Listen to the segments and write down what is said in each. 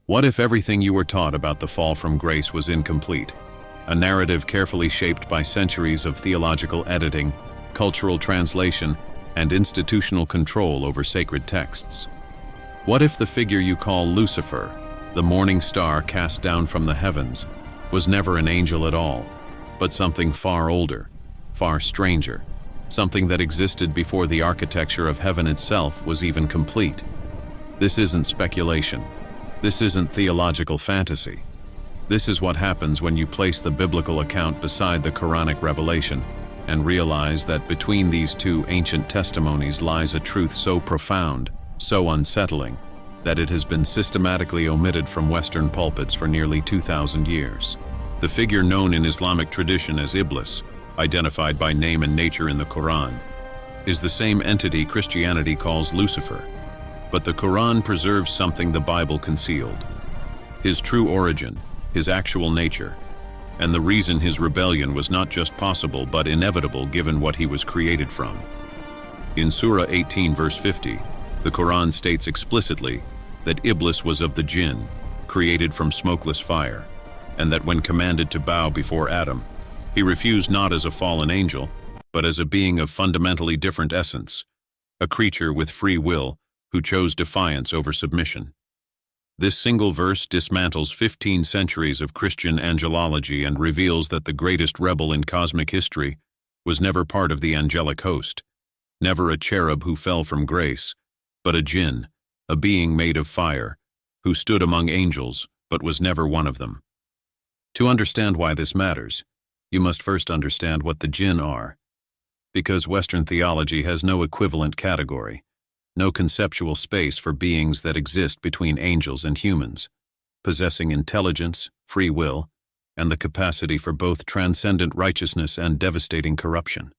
What if everything you were taught about the fall from grace was incomplete? A narrative carefully shaped by centuries of theological editing, cultural translation, and institutional control over sacred texts. What if the figure you call Lucifer, the morning star cast down from the heavens, was never an angel at all, but something far older, far stranger, something that existed before the architecture of heaven itself was even complete? This isn't speculation. This isn't theological fantasy. This is what happens when you place the biblical account beside the Quranic revelation and realize that between these two ancient testimonies lies a truth so profound, so unsettling, that it has been systematically omitted from Western pulpits for nearly 2,000 years. The figure known in Islamic tradition as Iblis, identified by name and nature in the Quran, is the same entity Christianity calls Lucifer. But the Quran preserves something the Bible concealed: his true origin, his actual nature, and the reason his rebellion was not just possible but inevitable given what he was created from. In Surah 18 verse 50, the Quran states explicitly that Iblis was of the jinn, created from smokeless fire, and that when commanded to bow before Adam, he refused not as a fallen angel, but as a being of fundamentally different essence, a creature with free will who chose defiance over submission. This single verse dismantles 15 centuries of Christian angelology and reveals that the greatest rebel in cosmic history was never part of the angelic host, never a cherub who fell from grace, but a jinn, a being made of fire, who stood among angels but was never one of them. To understand why this matters, you must first understand what the jinn are, because Western theology has no equivalent category, no conceptual space for beings that exist between angels and humans, possessing intelligence, free will, and the capacity for both transcendent righteousness and devastating corruption.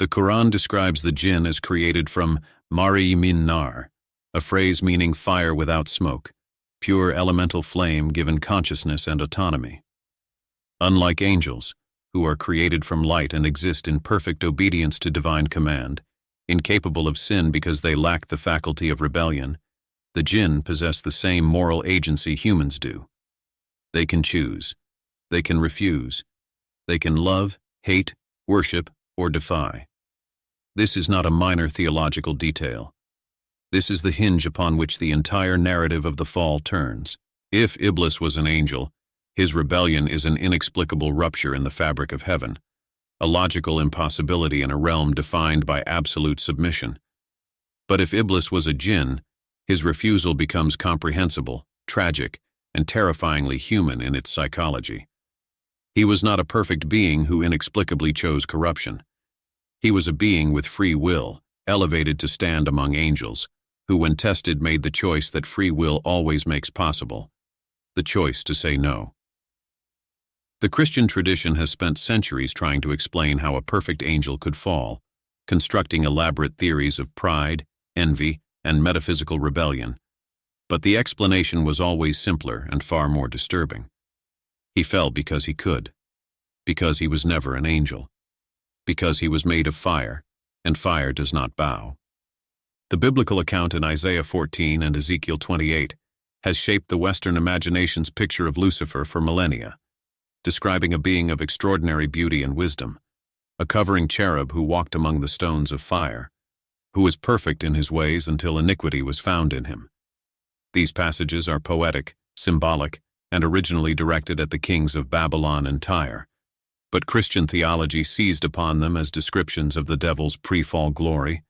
The Quran describes the jinn as created from Mari min nar, a phrase meaning fire without smoke, pure elemental flame given consciousness and autonomy. Unlike angels, who are created from light and exist in perfect obedience to divine command, incapable of sin because they lack the faculty of rebellion, the jinn possess the same moral agency humans do. They can choose. They can refuse. They can love, hate, worship, or defy. This is not a minor theological detail. This is the hinge upon which the entire narrative of the fall turns. If Iblis was an angel, his rebellion is an inexplicable rupture in the fabric of heaven, a logical impossibility in a realm defined by absolute submission. But if Iblis was a jinn, his refusal becomes comprehensible, tragic, and terrifyingly human in its psychology. He was not a perfect being who inexplicably chose corruption. He was a being with free will, elevated to stand among angels, who when tested made the choice that free will always makes possible, the choice to say no. The Christian tradition has spent centuries trying to explain how a perfect angel could fall, constructing elaborate theories of pride, envy, and metaphysical rebellion. But the explanation was always simpler and far more disturbing. He fell because he could, because he was never an angel, because he was made of fire, and fire does not bow. The biblical account in Isaiah 14 and Ezekiel 28 has shaped the Western imagination's picture of Lucifer for millennia, describing a being of extraordinary beauty and wisdom, a covering cherub who walked among the stones of fire, who was perfect in his ways until iniquity was found in him. These passages are poetic, symbolic, and originally directed at the kings of Babylon and Tyre, but Christian theology seized upon them as descriptions of the devil's pre-fall glory,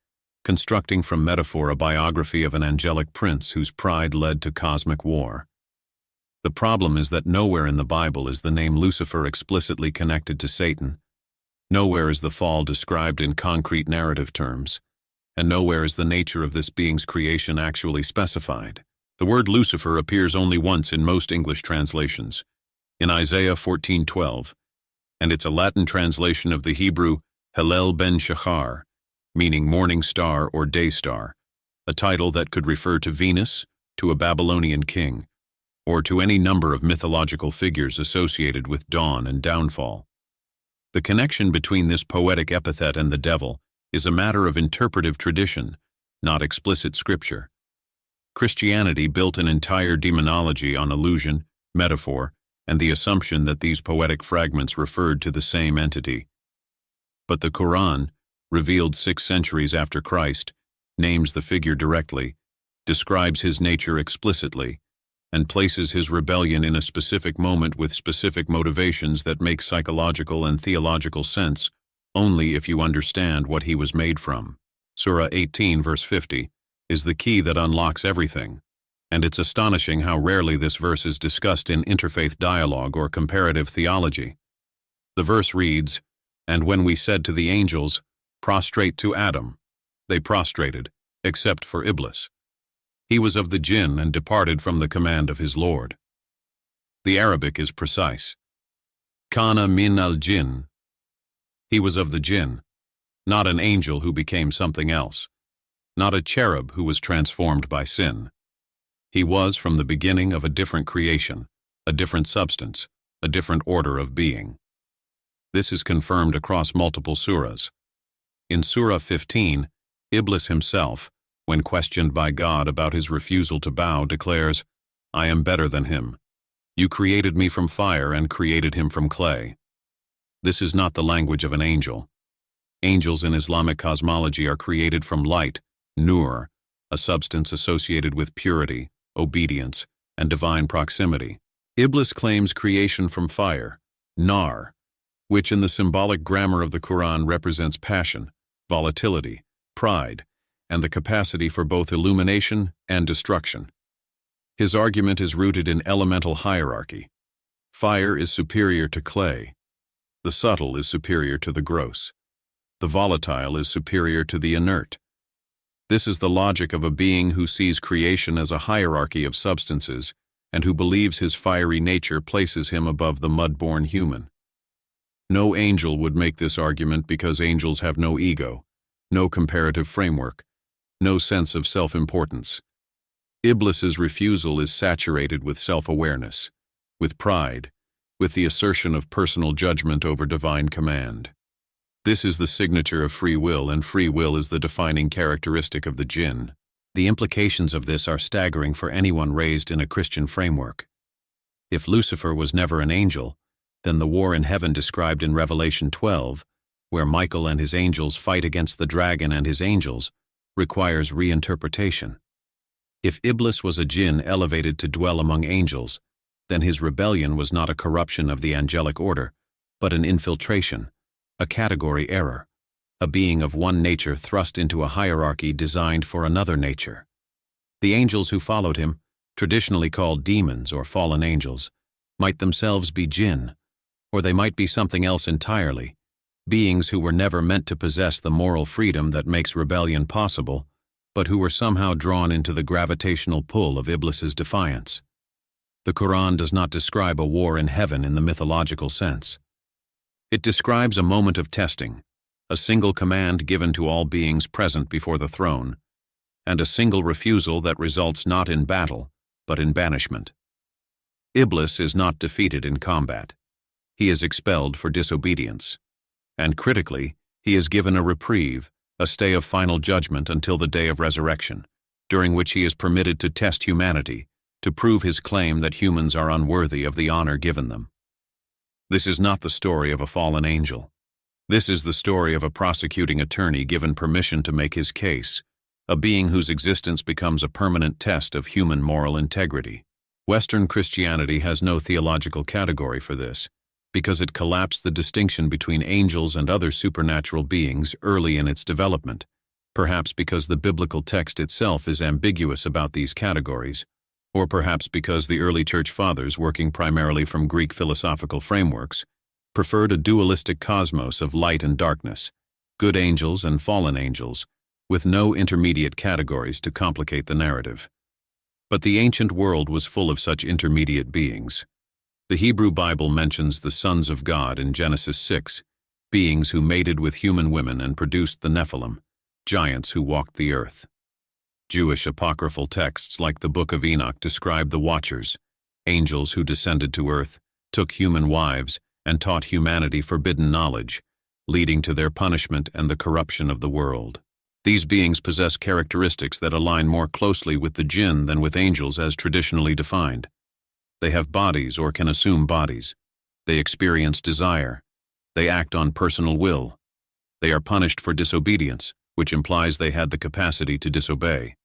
constructing from metaphor a biography of an angelic prince whose pride led to cosmic war. The problem is that nowhere in the Bible is the name Lucifer explicitly connected to Satan, nowhere is the fall described in concrete narrative terms, and nowhere is the nature of this being's creation actually specified. The word Lucifer appears only once in most English translations, in Isaiah 14:12, and it's a Latin translation of the Hebrew Hallel ben Shachar, meaning morning star or day star, a title that could refer to Venus, to a Babylonian king, or to any number of mythological figures associated with dawn and downfall. The connection between this poetic epithet and the devil is a matter of interpretive tradition, not explicit scripture. Christianity built an entire demonology on illusion, metaphor, and the assumption that these poetic fragments referred to the same entity. But the Quran, revealed 6 centuries after Christ, names the figure directly, describes his nature explicitly, and places his rebellion in a specific moment with specific motivations that make psychological and theological sense only if you understand what he was made from. Surah 18 verse 50 is the key that unlocks everything, and it's astonishing how rarely this verse is discussed in interfaith dialogue or comparative theology. The verse reads, "And when we said to the angels, 'Prostrate to Adam,' they prostrated, except for Iblis. He was of the jinn and departed from the command of his Lord." The Arabic is precise. Kana min al-jinn. He was of the jinn, not an angel who became something else, not a cherub who was transformed by sin. He was from the beginning of a different creation, a different substance, a different order of being. This is confirmed across multiple surahs. In Surah 15, Iblis himself, when questioned by God about his refusal to bow, declares, "I am better than him. You created me from fire and created him from clay." This is not the language of an angel. Angels in Islamic cosmology are created from light, nur, a substance associated with purity, obedience, and divine proximity. Iblis claims creation from fire, nar, which in the symbolic grammar of the Quran represents passion, volatility, pride, and the capacity for both illumination and destruction. His argument is rooted in elemental hierarchy. Fire is superior to clay. The subtle is superior to the gross. The volatile is superior to the inert. This is the logic of a being who sees creation as a hierarchy of substances and who believes his fiery nature places him above the mud-born human. No angel would make this argument because angels have no ego, no comparative framework, no sense of self-importance. Iblis's refusal is saturated with self-awareness, with pride, with the assertion of personal judgment over divine command. This is the signature of free will, and free will is the defining characteristic of the jinn. The implications of this are staggering for anyone raised in a Christian framework. If Lucifer was never an angel, then the war in heaven described in Revelation 12, where Michael and his angels fight against the dragon and his angels, requires reinterpretation. If Iblis was a jinn elevated to dwell among angels, then his rebellion was not a corruption of the angelic order, but an infiltration, a category error, a being of one nature thrust into a hierarchy designed for another nature. The angels who followed him, traditionally called demons or fallen angels, might themselves be jinn, or they might be something else entirely, beings who were never meant to possess the moral freedom that makes rebellion possible, but who were somehow drawn into the gravitational pull of Iblis's defiance. The Quran does not describe a war in heaven in the mythological sense. It describes a moment of testing, a single command given to all beings present before the throne, and a single refusal that results not in battle, but in banishment. Iblis is not defeated in combat. He is expelled for disobedience. And critically, he is given a reprieve, a stay of final judgment until the day of resurrection, during which he is permitted to test humanity, to prove his claim that humans are unworthy of the honor given them. This is not the story of a fallen angel. This is the story of a prosecuting attorney given permission to make his case, a being whose existence becomes a permanent test of human moral integrity. Western Christianity has no theological category for this, because it collapsed the distinction between angels and other supernatural beings early in its development, perhaps because the biblical text itself is ambiguous about these categories, or perhaps because the early church fathers, working primarily from Greek philosophical frameworks, preferred a dualistic cosmos of light and darkness, good angels and fallen angels, with no intermediate categories to complicate the narrative. But the ancient world was full of such intermediate beings. The Hebrew Bible mentions the sons of God in Genesis 6, beings who mated with human women and produced the Nephilim, giants who walked the earth. Jewish apocryphal texts like the Book of Enoch describe the Watchers, angels who descended to earth, took human wives, and taught humanity forbidden knowledge, leading to their punishment and the corruption of the world. These beings possess characteristics that align more closely with the jinn than with angels as traditionally defined. They have bodies or can assume bodies. They experience desire. They act on personal will. They are punished for disobedience, which implies they had the capacity to disobey.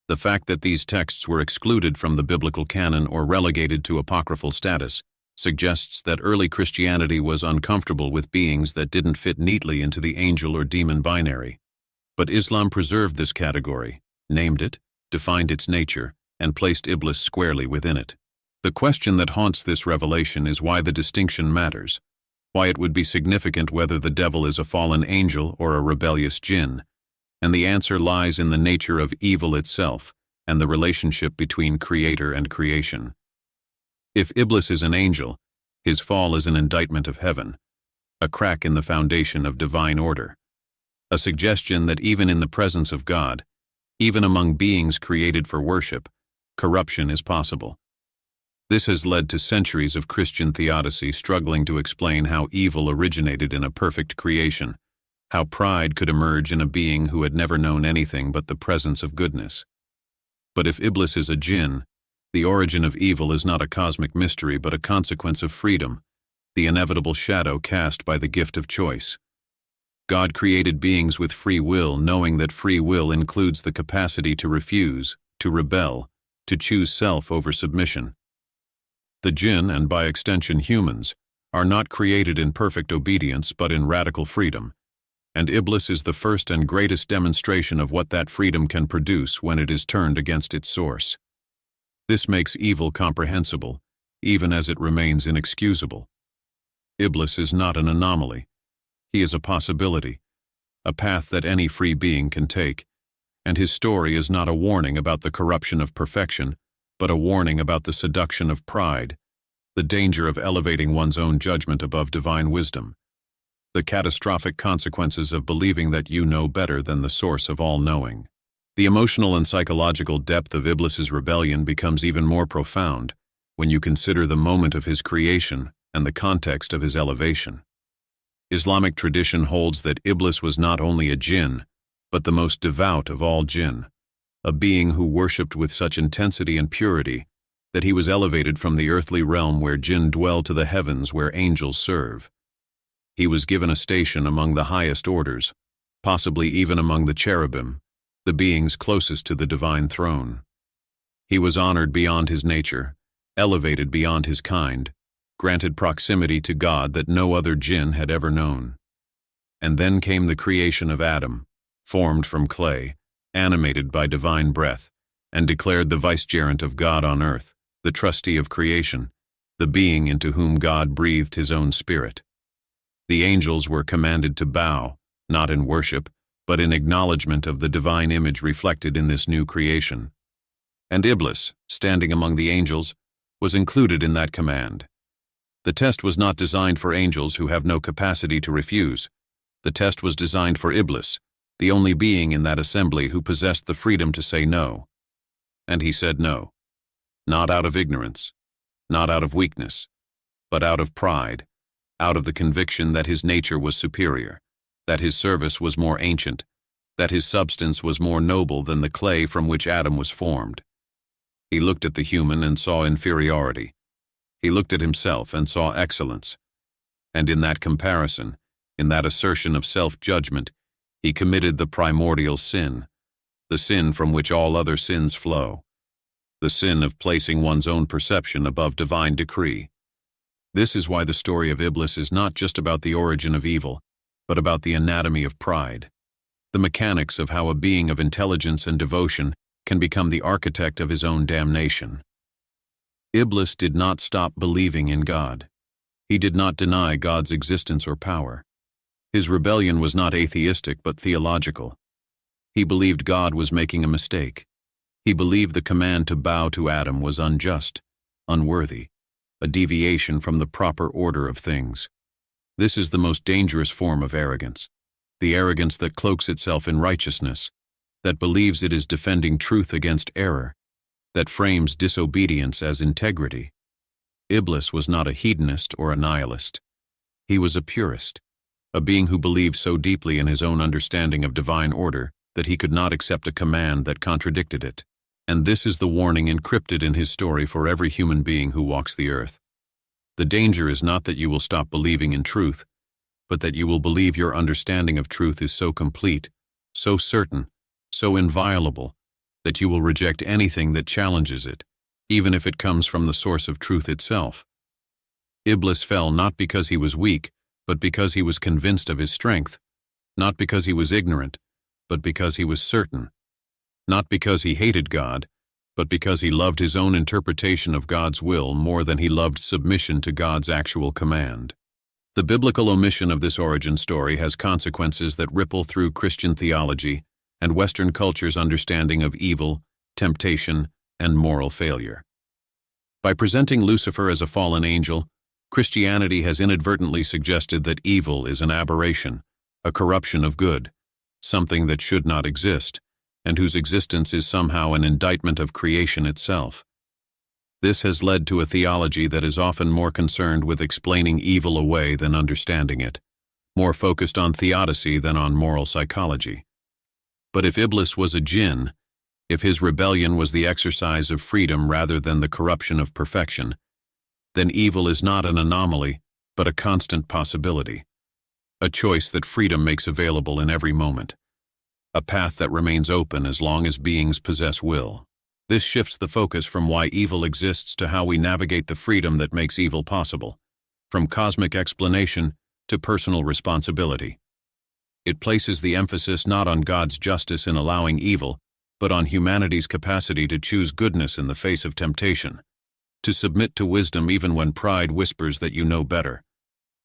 The fact that these texts were excluded from the biblical canon or relegated to apocryphal status suggests that early Christianity was uncomfortable with beings that didn't fit neatly into the angel or demon binary. But Islam preserved this category, named it, defined its nature, and placed Iblis squarely within it. The question that haunts this revelation is why the distinction matters, why it would be significant whether the devil is a fallen angel or a rebellious jinn, and the answer lies in the nature of evil itself and the relationship between creator and creation. If Iblis is an angel, his fall is an indictment of heaven, a crack in the foundation of divine order, a suggestion that even in the presence of God, even among beings created for worship, corruption is possible. This has led to centuries of Christian theodicy struggling to explain how evil originated in a perfect creation, how pride could emerge in a being who had never known anything but the presence of goodness. But if Iblis is a jinn, the origin of evil is not a cosmic mystery but a consequence of freedom, the inevitable shadow cast by the gift of choice. God created beings with free will, knowing that free will includes the capacity to refuse, to rebel, to choose self over submission. The jinn, and by extension humans, are not created in perfect obedience but in radical freedom, and Iblis is the first and greatest demonstration of what that freedom can produce when it is turned against its source. This makes evil comprehensible, even as it remains inexcusable. Iblis is not an anomaly. He is a possibility, a path that any free being can take, and his story is not a warning about the corruption of perfection, but a warning about the seduction of pride, the danger of elevating one's own judgment above divine wisdom, the catastrophic consequences of believing that you know better than the source of all knowing. The emotional and psychological depth of Iblis's rebellion becomes even more profound when you consider the moment of his creation and the context of his elevation. Islamic tradition holds that Iblis was not only a jinn, but the most devout of all jinn, a being who worshipped with such intensity and purity that he was elevated from the earthly realm where jinn dwell to the heavens where angels serve. He was given a station among the highest orders, possibly even among the cherubim, the beings closest to the divine throne. He was honored beyond his nature, elevated beyond his kind, granted proximity to God that no other jinn had ever known. And then came the creation of Adam, formed from clay, animated by divine breath, and declared the vicegerent of God on earth, the trustee of creation, the being into whom God breathed his own spirit. The angels were commanded to bow, not in worship, but in acknowledgement of the divine image reflected in this new creation. And Iblis, standing among the angels, was included in that command. The test was not designed for angels who have no capacity to refuse. The test was designed for Iblis, the only being in that assembly who possessed the freedom to say no. And he said no. Not out of ignorance, not out of weakness, but out of pride, out of the conviction that his nature was superior, that his service was more ancient, that his substance was more noble than the clay from which Adam was formed. He looked at the human and saw inferiority. He looked at himself and saw excellence. And in that comparison, in that assertion of self-judgment, he committed the primordial sin, the sin from which all other sins flow, the sin of placing one's own perception above divine decree. This is why the story of Iblis is not just about the origin of evil, but about the anatomy of pride, the mechanics of how a being of intelligence and devotion can become the architect of his own damnation. Iblis did not stop believing in God. He did not deny God's existence or power. His rebellion was not atheistic but theological. He believed God was making a mistake. He believed the command to bow to Adam was unjust, unworthy, a deviation from the proper order of things. This is the most dangerous form of arrogance, the arrogance that cloaks itself in righteousness, that believes it is defending truth against error, that frames disobedience as integrity. Iblis was not a hedonist or a nihilist. He was a purist, a being who believed so deeply in his own understanding of divine order that he could not accept a command that contradicted it. And this is the warning encrypted in his story for every human being who walks the earth. The danger is not that you will stop believing in truth, but that you will believe your understanding of truth is so complete, so certain, so inviolable, that you will reject anything that challenges it, even if it comes from the source of truth itself. Iblis fell not because he was weak, but because he was convinced of his strength, not because he was ignorant, but because he was certain, not because he hated God, but because he loved his own interpretation of God's will more than he loved submission to God's actual command. The biblical omission of this origin story has consequences that ripple through Christian theology and Western culture's understanding of evil, temptation, and moral failure. By presenting Lucifer as a fallen angel, Christianity has inadvertently suggested that evil is an aberration, a corruption of good, something that should not exist, and whose existence is somehow an indictment of creation itself. This has led to a theology that is often more concerned with explaining evil away than understanding it, more focused on theodicy than on moral psychology. But if Iblis was a jinn, if his rebellion was the exercise of freedom rather than the corruption of perfection, then evil is not an anomaly, but a constant possibility, a choice that freedom makes available in every moment, a path that remains open as long as beings possess will. This shifts the focus from why evil exists to how we navigate the freedom that makes evil possible, from cosmic explanation to personal responsibility. It places the emphasis not on God's justice in allowing evil, but on humanity's capacity to choose goodness in the face of temptation, to submit to wisdom even when pride whispers that you know better,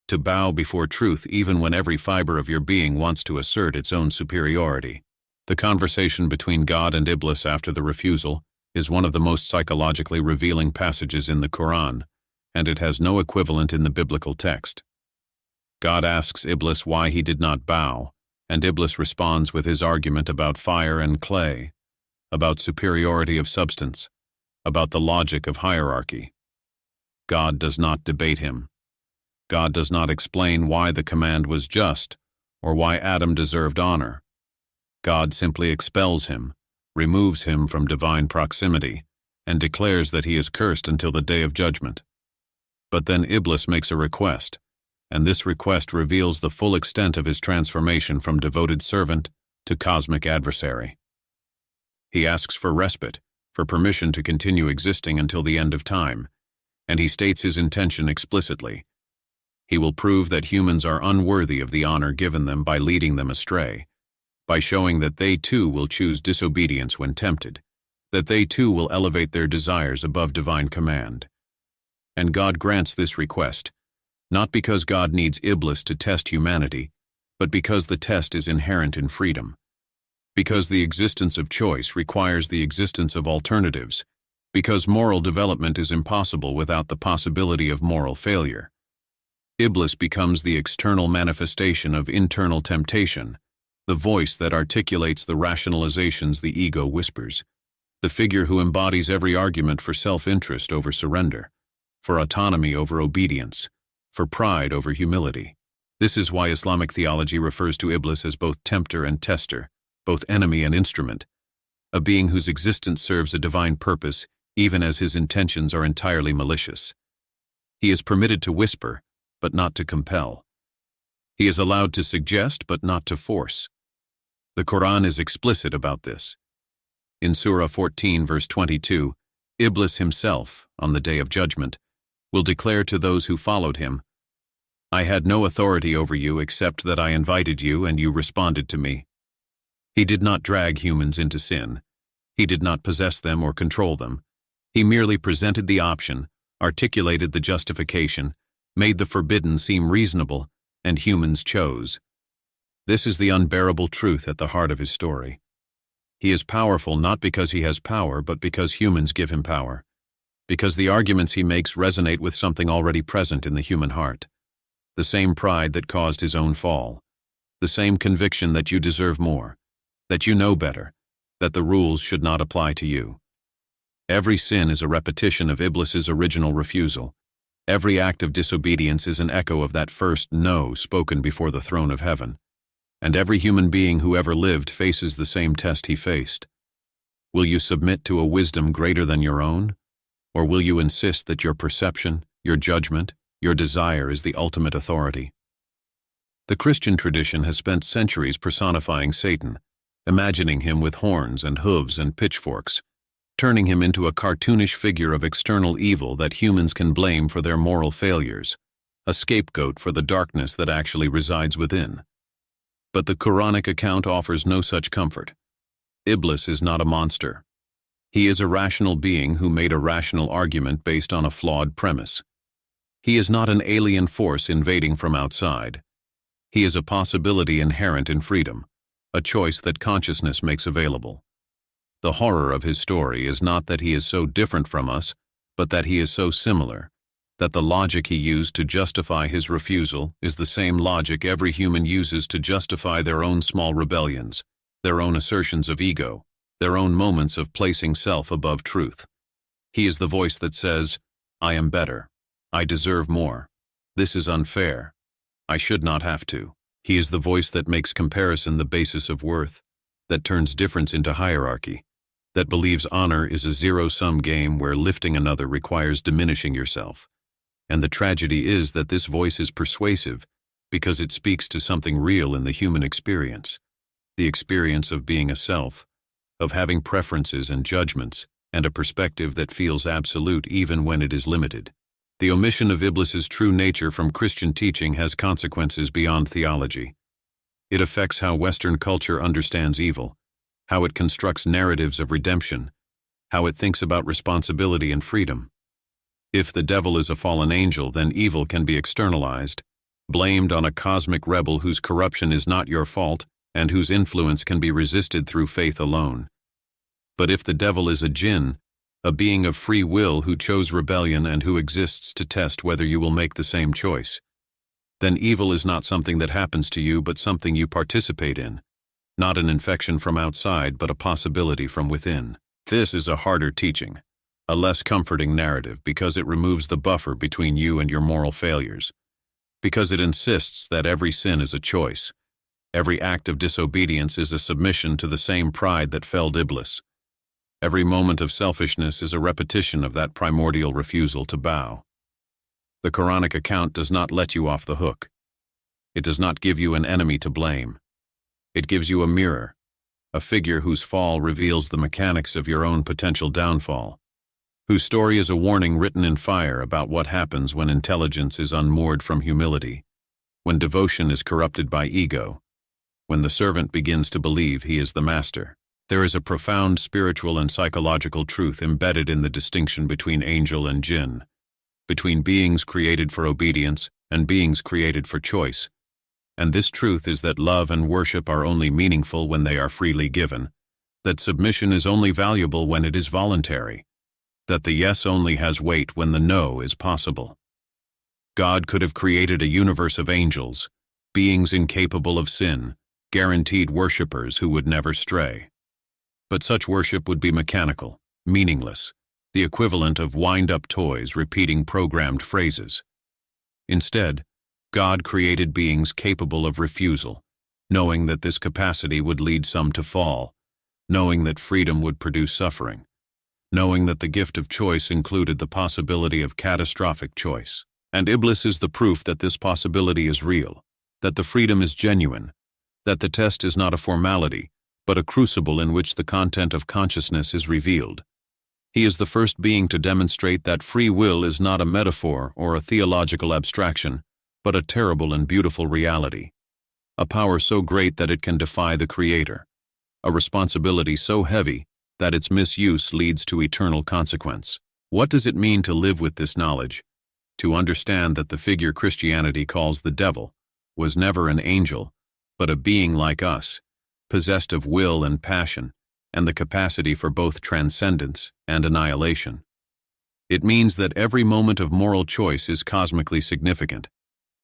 to bow before truth even when every fiber of your being wants to assert its own superiority. The conversation between God and Iblis after the refusal is one of the most psychologically revealing passages in the Quran, and it has no equivalent in the biblical text. God asks Iblis why he did not bow, and Iblis responds with his argument about fire and clay, about superiority of substance, about the logic of hierarchy. God does not debate him. God does not explain why the command was just or why Adam deserved honor. God simply expels him, removes him from divine proximity, and declares that he is cursed until the day of judgment. But then Iblis makes a request, and this request reveals the full extent of his transformation from devoted servant to cosmic adversary. He asks for respite, for permission to continue existing until the end of time, and he states his intention explicitly. He will prove that humans are unworthy of the honor given them by leading them astray, by showing that they too will choose disobedience when tempted, that they too will elevate their desires above divine command. And God grants this request, not because God needs Iblis to test humanity, but because the test is inherent in freedom, because the existence of choice requires the existence of alternatives, because moral development is impossible without the possibility of moral failure. Iblis becomes the external manifestation of internal temptation, the voice that articulates the rationalizations the ego whispers, the figure who embodies every argument for self-interest over surrender, for autonomy over obedience, for pride over humility. This is why Islamic theology refers to Iblis as both tempter and tester, both enemy and instrument, a being whose existence serves a divine purpose even as his intentions are entirely malicious. He is permitted to whisper, but not to compel. He is allowed to suggest, but not to force. The Quran is explicit about this. In Surah 14, verse 22, Iblis himself, on the day of judgment, will declare to those who followed him, "I had no authority over you except that I invited you and you responded to me." He did not drag humans into sin. He did not possess them or control them. He merely presented the option, articulated the justification, made the forbidden seem reasonable, and humans chose. This is the unbearable truth at the heart of his story. He is powerful not because he has power, but because humans give him power, because the arguments he makes resonate with something already present in the human heart, the same pride that caused his own fall, the same conviction that you deserve more, that you know better, that the rules should not apply to you. Every sin is a repetition of Iblis's original refusal. Every act of disobedience is an echo of that first no spoken before the throne of heaven. And every human being who ever lived faces the same test he faced. Will you submit to a wisdom greater than your own? Or will you insist that your perception, your judgment, your desire is the ultimate authority? The Christian tradition has spent centuries personifying Satan, imagining him with horns and hooves and pitchforks, turning him into a cartoonish figure of external evil that humans can blame for their moral failures, a scapegoat for the darkness that actually resides within. But the Quranic account offers no such comfort. Iblis is not a monster. He is a rational being who made a rational argument based on a flawed premise. He is not an alien force invading from outside. He is a possibility inherent in freedom, a choice that consciousness makes available. The horror of his story is not that he is so different from us, but that he is so similar, that the logic he used to justify his refusal is the same logic every human uses to justify their own small rebellions, their own assertions of ego, their own moments of placing self above truth. He is the voice that says, "I am better. I deserve more. This is unfair. I should not have to." He is the voice that makes comparison the basis of worth, that turns difference into hierarchy, that believes honor is a zero-sum game where lifting another requires diminishing yourself. And the tragedy is that this voice is persuasive because it speaks to something real in the human experience, the experience of being a self, of having preferences and judgments, and a perspective that feels absolute even when it is limited. The omission of Iblis's true nature from Christian teaching has consequences beyond theology. It affects how Western culture understands evil, how it constructs narratives of redemption, how it thinks about responsibility and freedom. If the devil is a fallen angel, then evil can be externalized, blamed on a cosmic rebel whose corruption is not your fault and whose influence can be resisted through faith alone. But if the devil is a jinn, a being of free will who chose rebellion and who exists to test whether you will make the same choice, then evil is not something that happens to you but something you participate in, not an infection from outside but a possibility from within. This is a harder teaching, a less comforting narrative because it removes the buffer between you and your moral failures, because it insists that every sin is a choice, every act of disobedience is a submission to the same pride that felled Iblis. Every moment of selfishness is a repetition of that primordial refusal to bow. The Quranic account does not let you off the hook. It does not give you an enemy to blame. It gives you a mirror, a figure whose fall reveals the mechanics of your own potential downfall, whose story is a warning written in fire about what happens when intelligence is unmoored from humility, when devotion is corrupted by ego, when the servant begins to believe he is the master. There is a profound spiritual and psychological truth embedded in the distinction between angel and jinn, between beings created for obedience and beings created for choice. And this truth is that love and worship are only meaningful when they are freely given, that submission is only valuable when it is voluntary, that the yes only has weight when the no is possible. God could have created a universe of angels, beings incapable of sin, guaranteed worshippers who would never stray. But such worship would be mechanical, meaningless, the equivalent of wind-up toys repeating programmed phrases. Instead, God created beings capable of refusal, knowing that this capacity would lead some to fall, knowing that freedom would produce suffering, knowing that the gift of choice included the possibility of catastrophic choice. And Iblis is the proof that this possibility is real, that the freedom is genuine, that the test is not a formality, but a crucible in which the content of consciousness is revealed. He is the first being to demonstrate that free will is not a metaphor or a theological abstraction, but a terrible and beautiful reality, a power so great that it can defy the Creator, a responsibility so heavy that its misuse leads to eternal consequence. What does it mean to live with this knowledge? To understand that the figure Christianity calls the devil was never an angel, but a being like us, possessed of will and passion, and the capacity for both transcendence and annihilation. It means that every moment of moral choice is cosmically significant,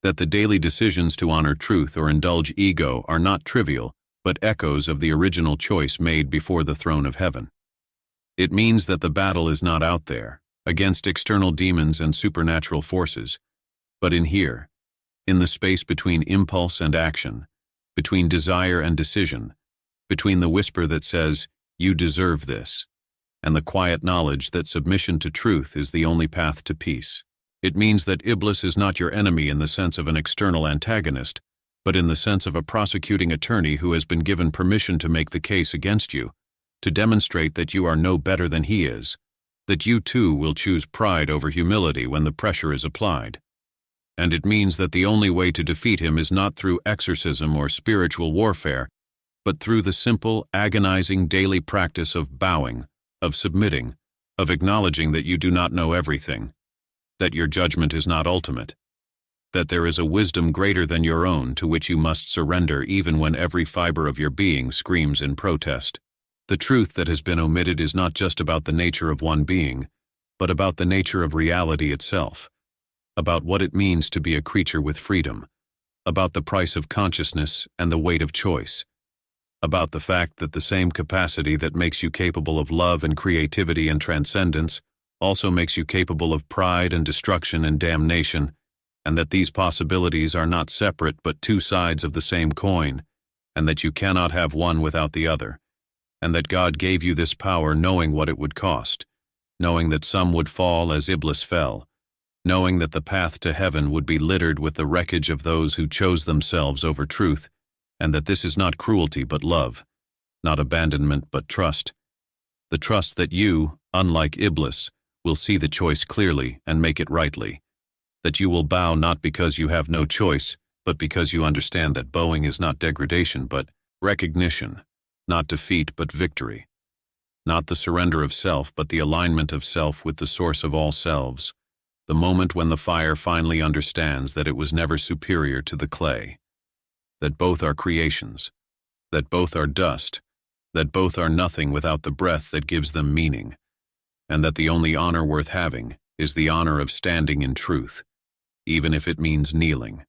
that the daily decisions to honor truth or indulge ego are not trivial, but echoes of the original choice made before the throne of heaven. It means that the battle is not out there, against external demons and supernatural forces, but in here, in the space between impulse and action, between desire and decision, between the whisper that says, "You deserve this," and the quiet knowledge that submission to truth is the only path to peace. It means that Iblis is not your enemy in the sense of an external antagonist, but in the sense of a prosecuting attorney who has been given permission to make the case against you, to demonstrate that you are no better than he is, that you too will choose pride over humility when the pressure is applied. And it means that the only way to defeat him is not through exorcism or spiritual warfare, but through the simple, agonizing daily practice of bowing, of submitting, of acknowledging that you do not know everything, that your judgment is not ultimate, that there is a wisdom greater than your own to which you must surrender even when every fiber of your being screams in protest. The truth that has been omitted is not just about the nature of one being, but about the nature of reality itself, about what it means to be a creature with freedom, about the price of consciousness and the weight of choice, about the fact that the same capacity that makes you capable of love and creativity and transcendence also makes you capable of pride and destruction and damnation, and that these possibilities are not separate but two sides of the same coin, and that you cannot have one without the other, and that God gave you this power knowing what it would cost, knowing that some would fall as Iblis fell, knowing that the path to heaven would be littered with the wreckage of those who chose themselves over truth, and that this is not cruelty but love, not abandonment but trust, the trust that you, unlike Iblis, will see the choice clearly and make it rightly, that you will bow not because you have no choice, but because you understand that bowing is not degradation but recognition, not defeat but victory, not the surrender of self but the alignment of self with the source of all selves, the moment when the fire finally understands that it was never superior to the clay, that both are creations, that both are dust, that both are nothing without the breath that gives them meaning, and that the only honor worth having is the honor of standing in truth, even if it means kneeling.